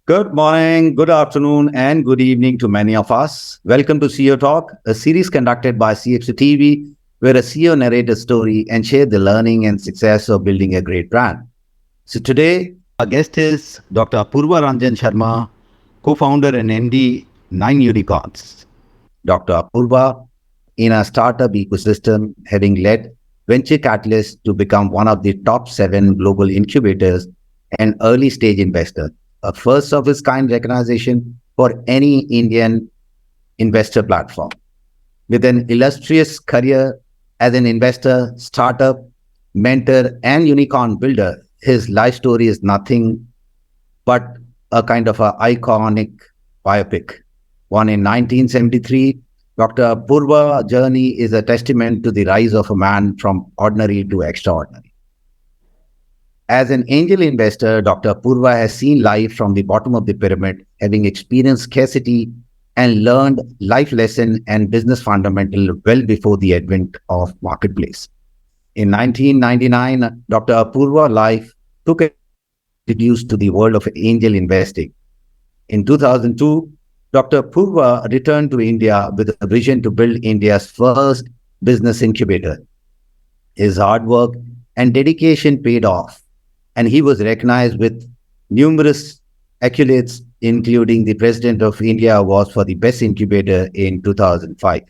Good morning, good afternoon, and good evening to many of us. Welcome to CEO Talk, a series conducted by CXOTV, where a CEO narrates a story and shares the learning and success of building a great brand. So today, our guest is Dr. Apoorva Ranjan Sharma, co-founder and MD, 9 Unicorns. Dr. Apoorva, in a startup ecosystem, having led venture catalysts to become one of the top 7 global incubators and early stage investors, a first of its kind recognition for any Indian investor platform. With an illustrious career as an investor, startup, mentor, and unicorn builder, his life story is nothing but a kind of a iconic biopic. Born in 1973, Dr. Apoorva's journey is a testament to the rise of a man from ordinary to extraordinary. As an angel investor, Dr. Apoorva has seen life from the bottom of the pyramid, having experienced scarcity and learned life lesson and business fundamental well before the advent of marketplace. In 1999, Dr. Apoorva's life took a introduced to the world of angel investing. In 2002, Dr. Apoorva returned to India with a vision to build India's first business incubator. His hard work and dedication paid off, and he was recognized with numerous accolades, including the President of India Award for the Best Incubator in 2005.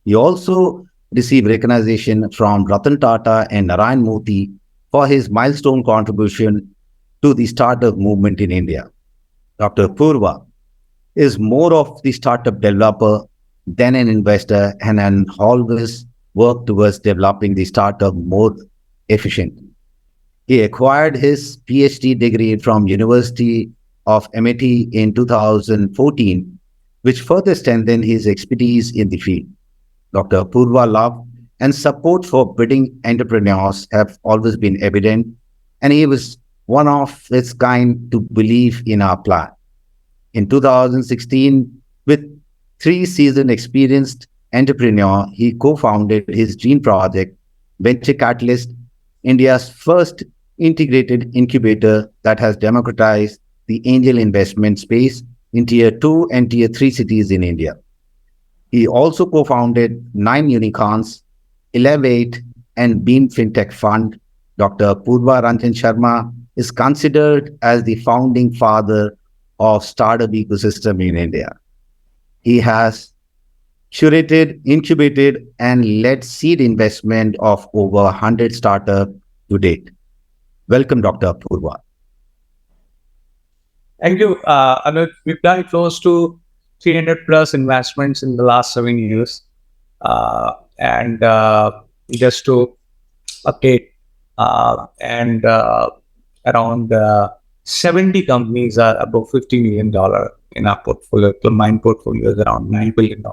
He also received recognition from Ratan Tata and Narendra Modi for his milestone contribution to the startup movement in India. Dr. Apoorva is more of the startup developer than an investor and has always worked towards developing the startup more efficiently. He acquired his PhD degree from University of MIT in 2014, which further strengthened his expertise in the field. Dr. Apoorva's love and support for budding entrepreneurs have always been evident, and he was one of its kind to believe in our plan. In 2016, with 3 seasoned experienced entrepreneur, he co-founded his dream project, Venture Catalyst, India's first integrated incubator that has democratized the angel investment space in Tier 2 and Tier 3 cities in India. He also co-founded 9 Unicorns, Elevate, and Beam FinTech Fund. Dr. Apoorva Ranjan Sharma is considered as the founding father of startup ecosystem in India. He has curated, incubated, and led seed investment of over 100 startups to date. Welcome, Dr. Apoorva. Thank you, Anuj. We've done close to 300 plus investments in the last 7 years. And just to update, and around 70 companies are above $50 million in our portfolio. Combined portfolio is around $9 billion.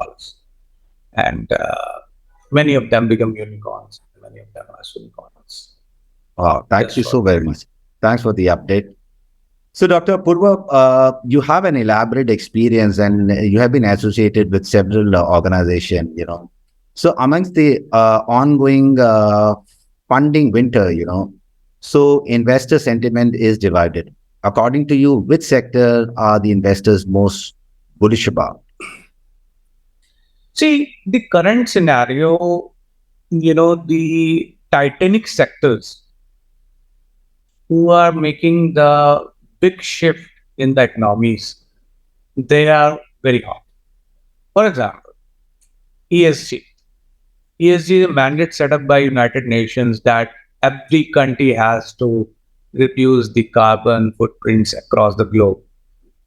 And many of them become unicorns. Many of them are unicorns. Wow, thank you so very much. Thanks for the update. So, Dr. Apoorva, you have an elaborate experience and you have been associated with several organizations, So, amongst the ongoing funding winter, so investor sentiment is divided. According to you, which sector are the investors most bullish about? See, the current scenario, the Titanic sectors who are making the big shift in the economies, they are very hot. For example, ESG. ESG is a mandate set up by United Nations that every country has to reduce the carbon footprints across the globe.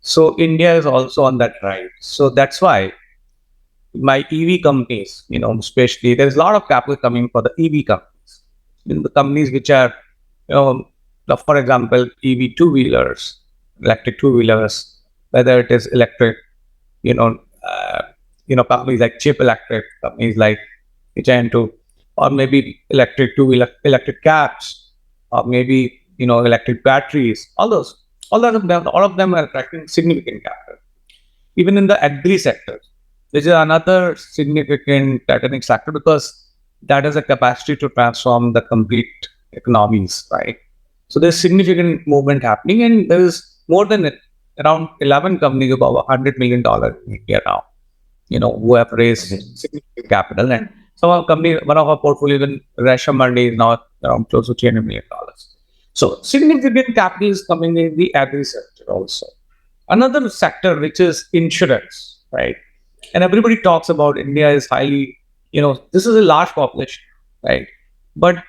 So India is also on that ride. So that's why my EV companies, especially there's a lot of capital coming for the EV companies. The companies which are, for example, EV two-wheelers, electric two-wheelers, whether it is electric, companies like Chip Electric, companies like H&2, or maybe electric two-wheeler, electric cabs, or maybe, electric batteries, all of them are attracting significant capital. Even in the agri sector, which is another significant Titanic sector because that has a capacity to transform the complete economies, right? So there's significant movement happening, and there is more than around 11 companies above $100 million in India now, who have raised significant capital. And some of our companies, one of our portfolios in Russia Monday is now around close to $300 million. So significant capital is coming in the agri sector also. Another sector, which is insurance, right? And everybody talks about India is highly, this is a large population, right? But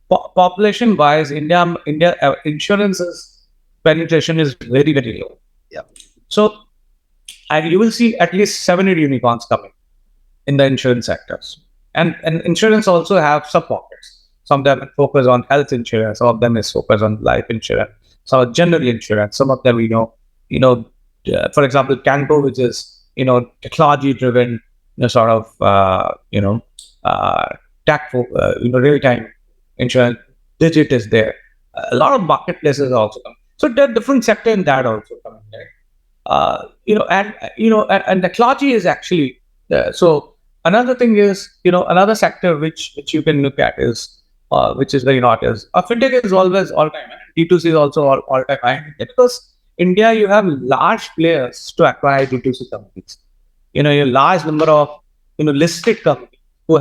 population wise, India insurance's penetration is very, very low. Yeah. So, and you will see at least 7 or 8 unicorns coming in the insurance sectors. And insurance also have sub pockets. Some of them focus on health insurance, some of them is focused on life insurance, some are general insurance, some of them, for example, Canto, which is, technology driven, sort of, real time insurance. Digit is there. A lot of marketplaces also come. So there are different sectors in that also coming there. And technology is actually so another thing is, another sector which you can look at is which is very hot is fintech is always all time. D2C is also all time high because India, you have large players to acquire D2C companies. A large number of listed companies who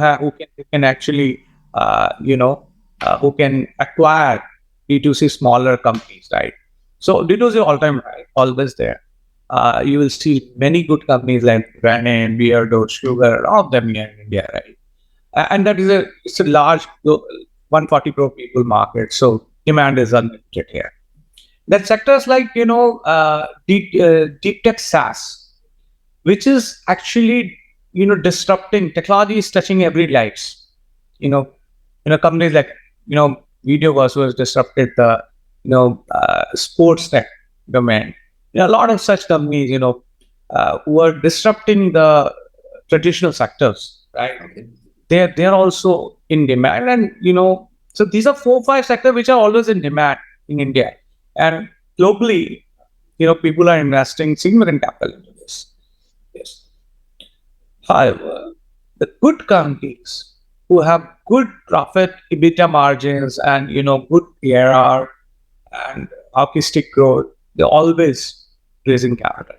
can actually who can acquire D2C smaller companies, right? So D2C all time high, always there. You will see many good companies like Granite, Beardo, Sugar, all of them here in India, right? And that is it's a large 140 crore people market, so demand is unlimited here. That sectors like deep tech SaaS, which is actually disrupting. Technology is touching every lives. Companies like Videoverse was disrupted the sports tech domain. A lot of such companies who are disrupting the traditional sectors, right? Okay. They're also in demand, and so these are 4-5 sectors which are always in demand in India, and globally, people are investing significant capital into this. Yes. However, the good companies who have good profit, EBITDA margins, and good ARR and hockey stick growth, they're always raising capital.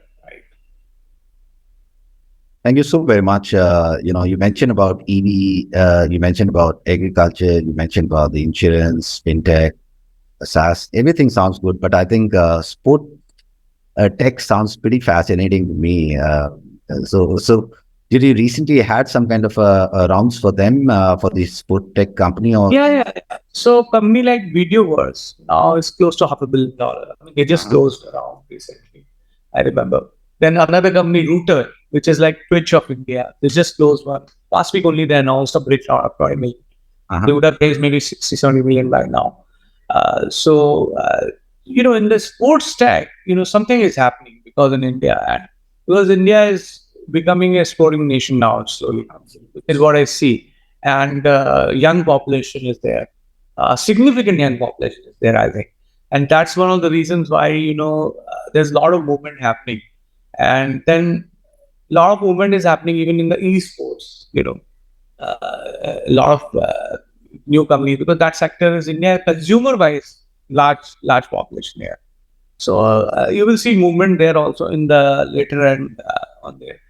Thank you so very much. You mentioned about EV, you mentioned about agriculture, you mentioned about the insurance, fintech, SaaS. Everything sounds good, but I think sport tech sounds pretty fascinating to me. So did you recently had some kind of rounds for them for the sport tech company? Or yeah. So company like Videoverse now is close to $500 million. I mean, they just closed around recently. I remember. Then another company, Router, which is like Twitch of India, they just closed one. Last week only they announced a bridge round of $20 million. They would have raised maybe 60-70 million by now. In the sports tech, something is happening because in India, and because India is becoming a sporting nation now, slowly, is what I see. And young population is there. Significant young population is there, I think. And that's one of the reasons why, there's a lot of movement happening. And then a lot of movement is happening even in the esports, a lot of new companies, because that sector is India consumer-wise, large population here. So you will see movement there also in the later end on there.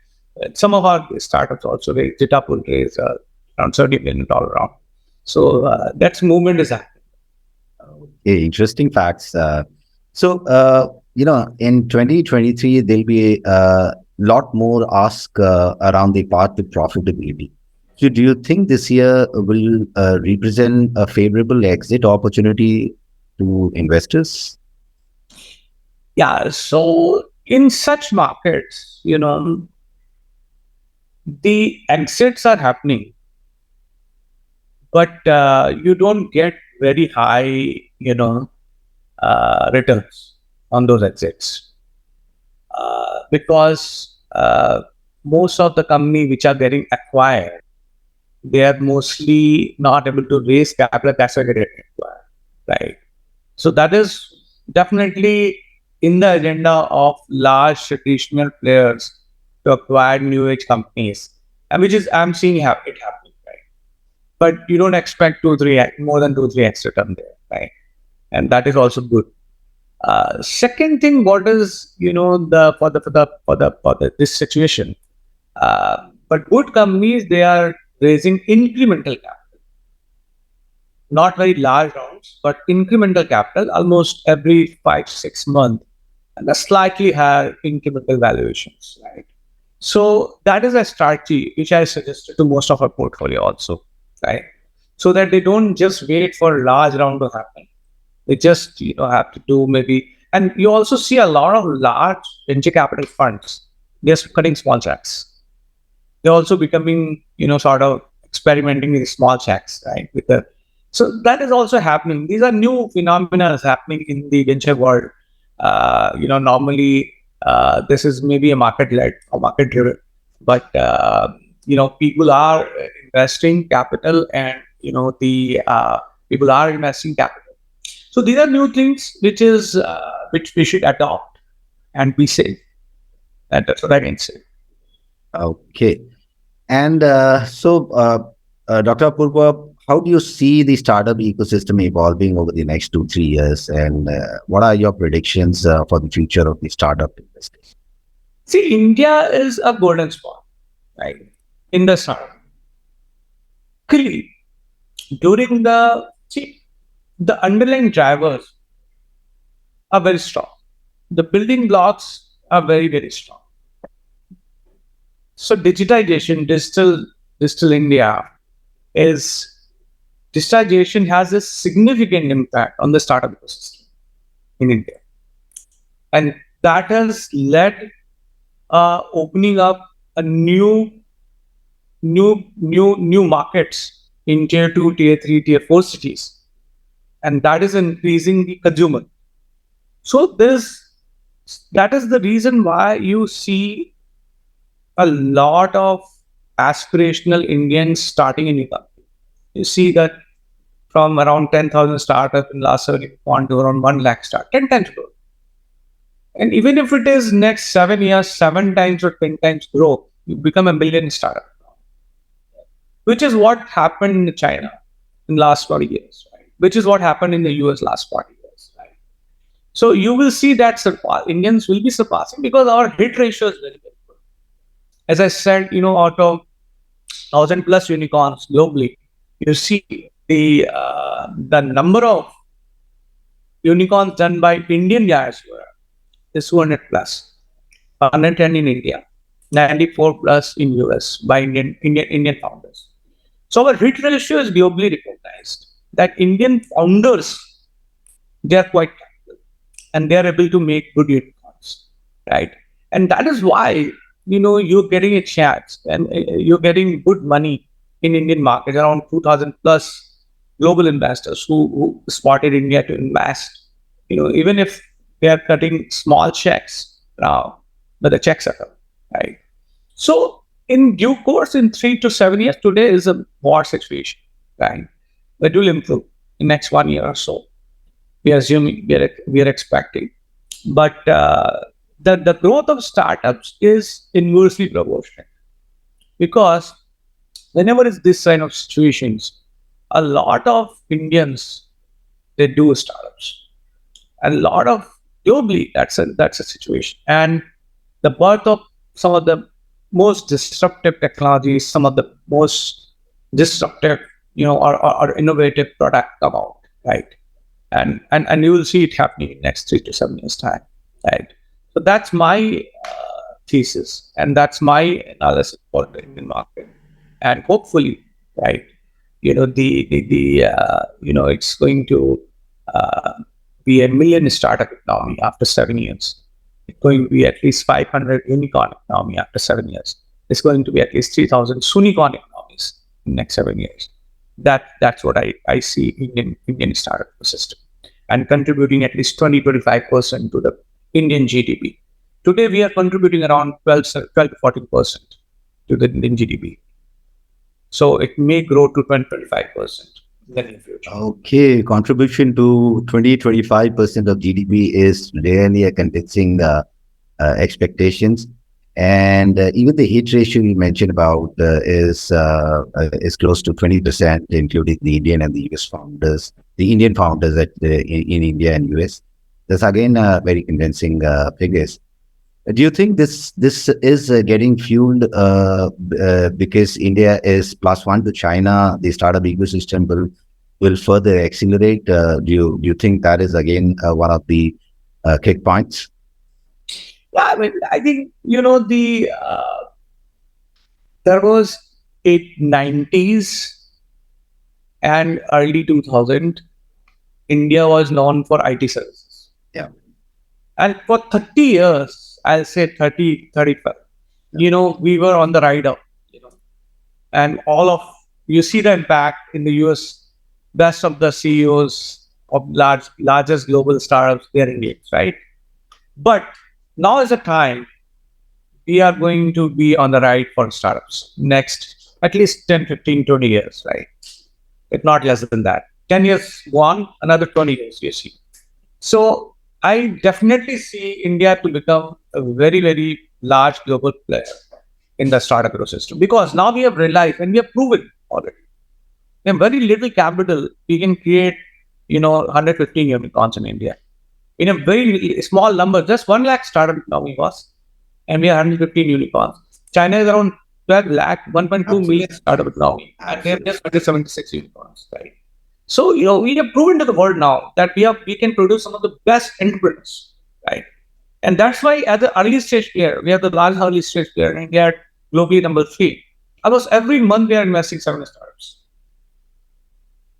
Some of our startups also, Jita will raise around $30 million round. So that's movement is happening. Interesting facts. In 2023, there'll be a lot more ask around the path to profitability. So do you think this year will represent a favorable exit opportunity to investors? Yeah. So in such markets, the exits are happening, but you don't get very high, returns on those exits because most of the company which are getting acquired, they are mostly not able to raise capital. That's why they get acquired, right? So that is definitely in the agenda of large traditional players to acquire new age companies, and which is I'm seeing it happening, right? But you don't expect more than 2-3x return there, right? And that is also good. Second thing, what is the for the this situation? But good companies, they are raising incremental capital, not very large rounds, but incremental capital almost every 5 6 months, and a slightly higher incremental valuations, right? So that is a strategy which I suggested to most of our portfolio also, right? So that they don't just wait for a large round to happen. They just have to do maybe, and you also see a lot of large venture capital funds just cutting small checks. They're also becoming sort of experimenting with small checks, right? So that is also happening. These are new phenomena happening in the venture world. Normally this is maybe a market led or market driven, but people are investing capital, and the people are investing capital. So these are new things which we should adopt and be safe. That's what I can say. Okay. And Dr. Apoorva, how do you see the startup ecosystem evolving over the next 2 3 years? And what are your predictions for the future of the startup industry? See, India is a golden spot, right? In the startup. Clearly, during the underlying drivers are very strong. The building blocks are very, very strong. So digital India is digitization has a significant impact on the startup ecosystem in India, and that has led opening up a new markets in tier 2, tier 3, tier 4 cities, and that is increasing the consumer. So that is the reason why you see a lot of aspirational Indians starting a new company. You see that from around 10,000 startups in last 7 years to around 1 lakh start, 10 times growth. And even if it is next 7 years, 7 times or 10 times growth, you become a million startup, which is what happened in China in last 40 years, right? Which is what happened in the US last 40 years, right? So you will see that Indians will be surpassing because our hit ratio is very, very good. As I said, out of 1,000 plus unicorns globally, you see the number of unicorns done by Indian guys is 200 plus, 110 in India, 94 plus in US by Indian founders. So our hit ratio is globally recognized that Indian founders, they are quite capable and they are able to make good unicorns, right? And that is why you're getting a chance and you're getting good money in Indian market, around 2,000 plus global investors who spotted India to invest. Even if they are cutting small checks now, but the checks are coming, right? So in due course, in 3 to 7 years, today is a war situation, right? It will improve in next 1 year or so. We are assuming, we are expecting, but the growth of startups is inversely proportional, because whenever it's this kind of situations, a lot of Indians, they do startups. A lot of globally, that's a situation. And the birth of some of the most disruptive technologies, some of the most disruptive, or innovative product come out, right? And you will see it happening in next 3 to 7 years time, right? So that's my thesis, and that's my analysis for the Indian market, and hopefully, right, it's going to be a million startup economy after 7 years. It's going to be at least 500 unicorn economy after 7 years. It's going to be at least 3,000 unicorn economies in the next 7 years. That's what I see Indian startup ecosystem, and contributing at least 20-25% to the Indian GDP. Today we are contributing around 12 to 14% to the Indian GDP. So it may grow to 20-25% in the near future. Okay, contribution to 20-25% of GDP is really a convincing expectations. And even the hit ratio you mentioned about is close to 20%, including the Indian and the US founders, the Indian founders in India and US. That's again very convincing figures. Do you think this is getting fueled because India is +1 to China? The startup ecosystem will further accelerate. Do you think that is again one of the kick points? Yeah, I mean, I think the there was 90s and early 2000. India was known for IT services. Yeah. And for 30 years, I'll say 30, 35, we were on the ride up, and you see the impact in the US, best of the CEOs of largest global startups, they're engaged, right? But now is the time we are going to be on the ride for startups next at least 10, 15, 20 years, right? If not less than that. 10 years gone, another 20 years, you see. So I definitely see India to become a very, very large global player in the startup ecosystem, because now we have realized and we have proven already. In very little capital, we can create, 115 unicorns in India. In a very small number, just 1 lakh startup economy was, and we are 115 unicorns. China is around 12 lakh, 1.2 million startup economy, and they have just 176 unicorns, right? So, we have proven to the world now that we can produce some of the best entrepreneurs, right? And that's why, as the early stage player, we are the large early stage player, and we are globally number 3. Almost every month, we are investing 7 startups.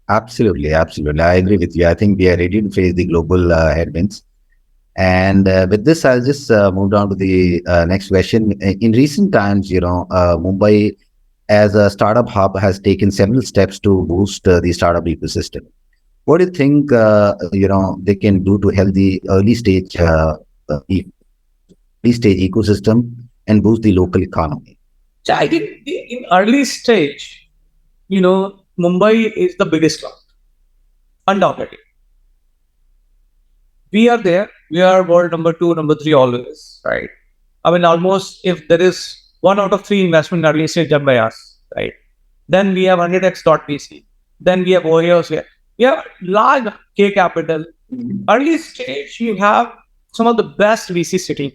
Absolutely, absolutely. I agree with you. I think we are ready to face the global headwinds. And with this, I'll just move down to the next question. In recent times, Mumbai as a startup hub has taken several steps to boost the startup ecosystem. What do you think, they can do to help the early stage ecosystem and boost the local economy? So I think in early stage, Mumbai is the biggest one, undoubtedly. We are there. We are world number 2, number 3 always, right? I mean, almost if there is 1 out of 3 investment early stage done by us, right? Then we have 100x.vc. Then we have OEOs here. We have large K capital. Early stage, you have some of the best VC sitting,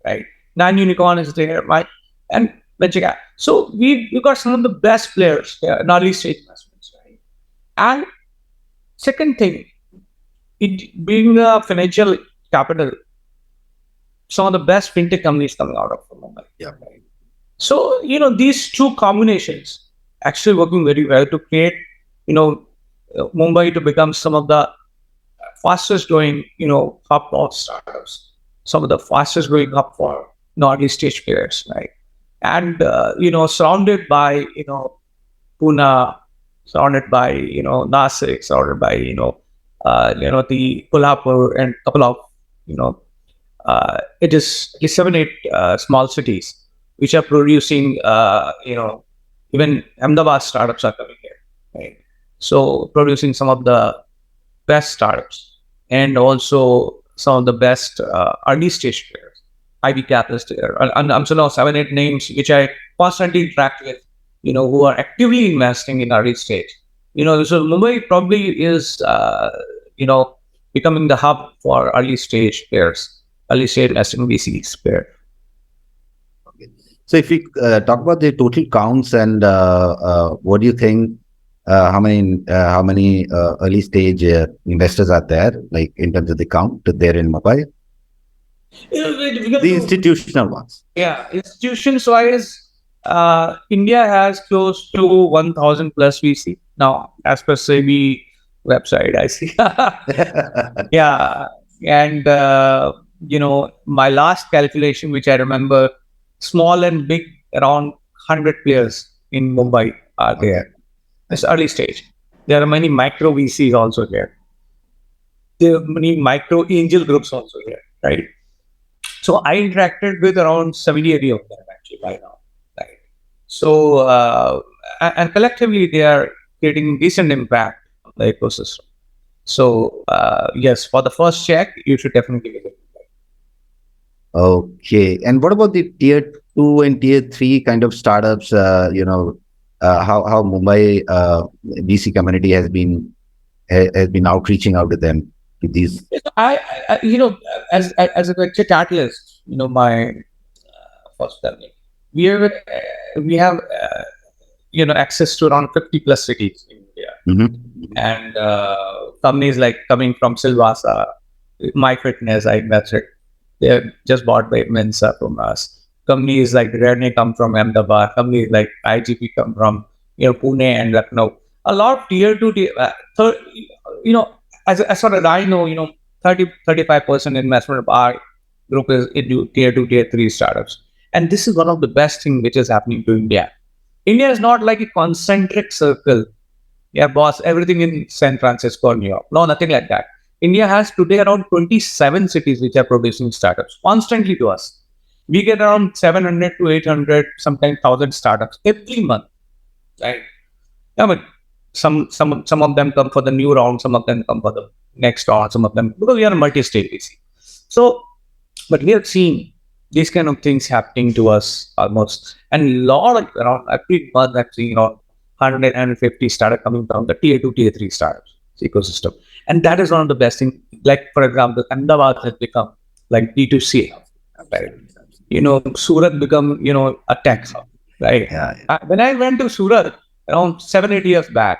right? 9 unicorn is there, right? And venture cap. So we've got some of the best players here in early stage investments, right? And second thing, it being a financial capital, some of the best fintech companies coming out of Mumbai. Yeah. Right? So, these two combinations actually working very well to create, Mumbai to become some of the fastest growing, hub of startups, some of the fastest growing hub for early stage players, right? And, surrounded by, Pune, surrounded by, Nasik, surrounded by, the Kolhapur and couple of, it is 7, 8 small cities which are producing, even Ahmedabad startups are coming here, right? So producing some of the best startups and also some of the best early stage players. IB Capitalist there. And I'm now 7, 8 names which I constantly interact with, who are actively investing in early stage. So Mumbai probably is, becoming the hub for early stage players, early stage investing VCs player. So if we talk about the total counts and what do you think, how many early stage investors are there, like in terms of the count there in Mumbai? The institutional ones. Yeah, institutions wise, India has close to 1,000 plus VC now, as per SEBI website, I see. Yeah. And, my last calculation, which I remember, small and big, around 100 players in Mumbai are there. It's early stage. There are many micro VCs also here. There are many micro angel groups also here, right? So I interacted with around 70, 80 of them actually by now, right? So, and collectively they are creating decent impact on the ecosystem. So, yes, for the first check, you should definitely visit. Okay. And what about the tier 2 and tier 3 kind of startups? How Mumbai VC community has been outreaching out to them? these? As a venture catalyst, my first learning, we have access to around 50 plus cities in India, and companies like coming from Silvassa, My Fitness, I invested. They're just bought by Mensa from us. Companies like Rene come from Ahmedabad. Companies like IGP come from Pune and Lucknow. A lot of tier two, as far as I know, 35% investment of our group is into tier two, tier three startups. And this is one of the best things which is happening to India. India is not like a concentric circle. Yeah, boss, everything in San Francisco or New York. No, nothing like that. India has today around 27 cities which are producing startups constantly to us. We get around 700 to 800, sometimes 1,000 startups every month, right? I mean, some of them come for the new round, some of them come for the next round, some of them, because we are a multi-state VC. So, but we have seen these kind of things happening to us almost. And a lot of, around every month, I've seen 100, 150 startups coming from the tier 2, tier 3 startups ecosystem. And that is one of the best things. Like, for example, Ahmedabad has become like D2C, right? Surat become, a tech hub, right? Yeah. When I went to Surat around 7-8 years back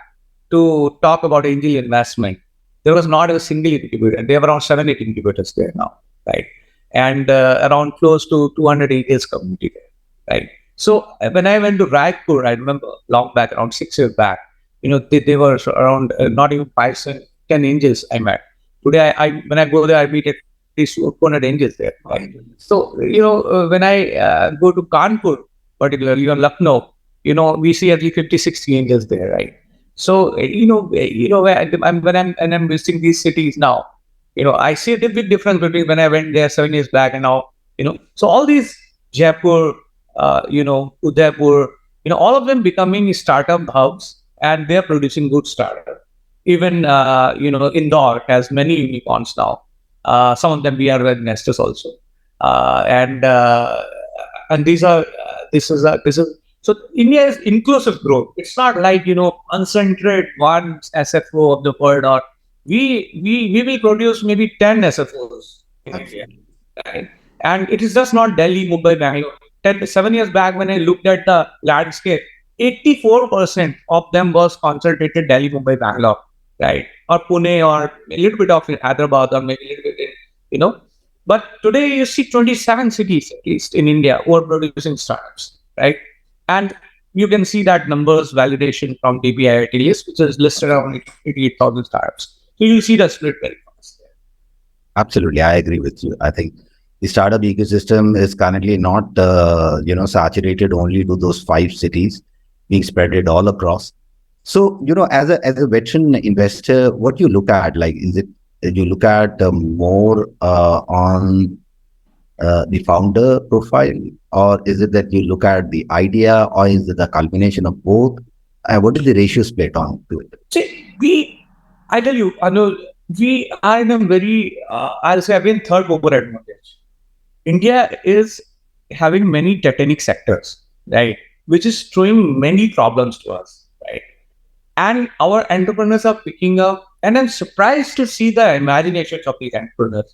to talk about angel investment, there was not a single incubator. There were around 7-8 incubators there now, right? And around close to 200 angels community there, right? So when I went to Raipur, I remember long back, around 6 years back, they were around not even 5-10 angels I met. Today, when I go there, I meet at least 200 angels there. Right? So, when I go to Kanpur, particularly on Lucknow, we see at least 50, 60 angels there, right? So, when I'm visiting these cities now, I see a big difference between when I went there 7 years back and now, so all these Jaipur, Udaipur, all of them becoming startup hubs, and they're producing good startup. Even, Indore has many unicorns now. Some of them we are investors also. And this is so India is inclusive growth. It's not like, concentrate one SFO of the world, or we will produce maybe 10 SFOs in India. Right? And it is just not Delhi, Mumbai, Bangalore. 7 years back, when I looked at the landscape, 84% of them was concentrated Delhi, Mumbai, Bangalore, right? Or Pune, or a little bit of Hyderabad, or maybe a little bit in. But today you see 27 cities, at least in India, who are producing startups, right? And you can see that numbers validation from DBIIT list, which is listed around 88,000 startups. So you see the split very fast there. Absolutely, I agree with you. I think the startup ecosystem is currently not, saturated only to those 5 cities, being spread it all across. So, as a veteran investor, what you look at, like, is it you look at more on the founder profile, or is it that you look at the idea, or is it a combination of both? What is the ratio split on to it? See, I tell you, Anuj, we are in a very, I'll say again, third mover advantage. India is having many tectonic sectors, right, which is throwing many problems to us, right? And our entrepreneurs are picking up, and I'm surprised to see the imaginations of these entrepreneurs.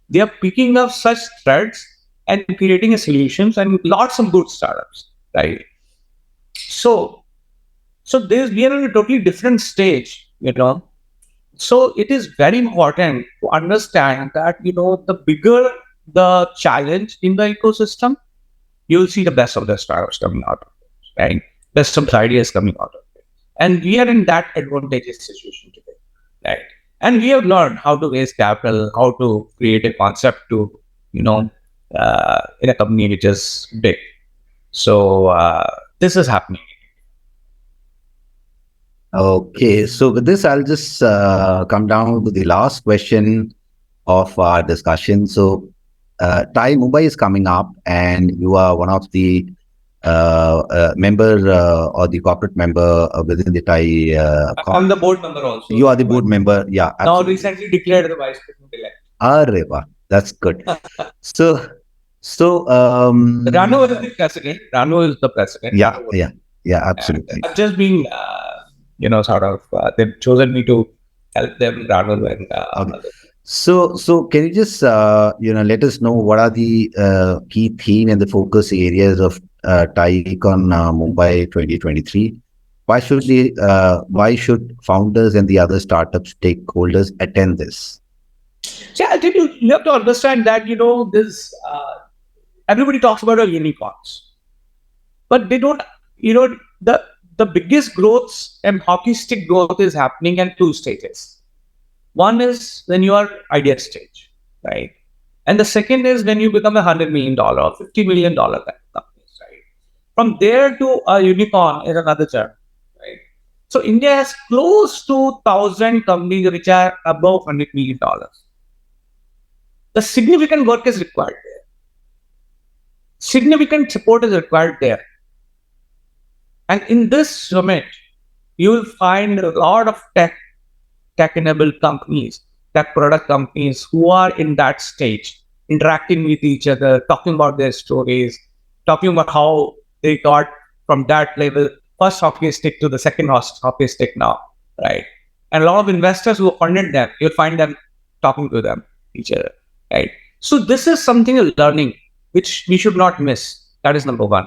They are picking up such threads and creating a solutions, and lots of good startups, right? So we are in a totally different stage, So it is very important to understand that, the bigger the challenge in the ecosystem, you'll see the best of the startups coming out of it, right? Best of the ideas coming out of it. And we are in that advantageous situation today, right? And we have learned how to raise capital, how to create a concept to, in a company which is big. So this is happening. Okay, so with this, I'll just come down to the last question of our discussion. So, TiE Mumbai is coming up, and you are one of the member or the corporate member within the TiE. I'm the board member also. You are the board member, yeah. Now recently declared the vice president elect. Arre, that's good. So, Rano is the president. Rano is the president. Yeah, absolutely. I've just been, they've chosen me to help them rather than Okay. others. So can you just let us know what are the key theme and the focus areas of TiECon Mumbai 2023? Why should founders and the other startup stakeholders attend this? So I'll tell you, you have to understand that, this everybody talks about our unicorns, but they don't, the biggest growths and hockey stick growth is happening at two stages. One is when you are idea stage, right? And the second is when you become $100 million or $50 million kind of companies, right? From there to a unicorn is another journey, right? So India has close to 1,000 companies which are above $100 million. The significant work is required there. Significant support is required there. And in this summit, you will find a lot of tech-enabled companies, tech product companies who are in that stage, interacting with each other, talking about their stories, talking about how they got from that level, first hockey stick to the second hockey stick now, right? And a lot of investors who funded them, you'll find them talking to them, each other, right? So this is something a learning which we should not miss. That is number one.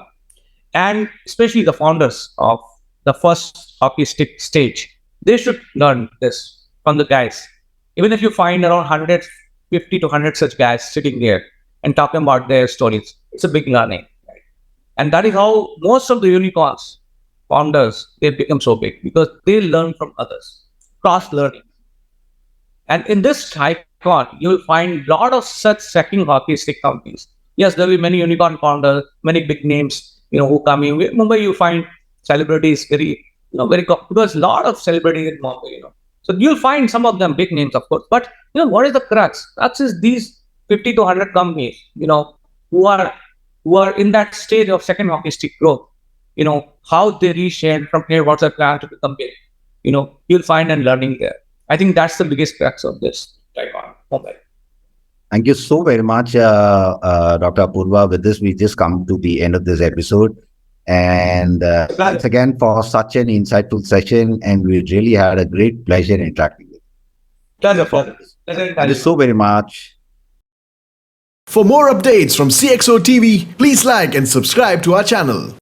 And especially the founders of the first hockey stick stage, they should learn this from the guys. Even if you find around 150 to 100 such guys sitting there and talking about their stories, it's a big learning. Right? And that is how most of the unicorns founders, they become so big because they learn from others, cross learning. And in this TiECon, you will find a lot of such second hockey stick companies. Yes, there will be many unicorn founders, many big names, who come in. Mumbai, you find celebrities very, because a lot of celebrities in Mumbai, So you'll find some of them big names, of course. But, what is the crux? Crux is these 50 to 100 companies, who are in that stage of second hockey stick growth. How they reshape from here, what's their plan to become big. You'll find and learning there. I think that's the biggest crux of this TiECon Mumbai. Thank you so very much, Dr. Apoorva. With this, we just come to the end of this episode. And thanks again for such an insightful session. And we really had a great pleasure interacting with you. Thank you so very much. For more updates from CXO TV, please like and subscribe to our channel.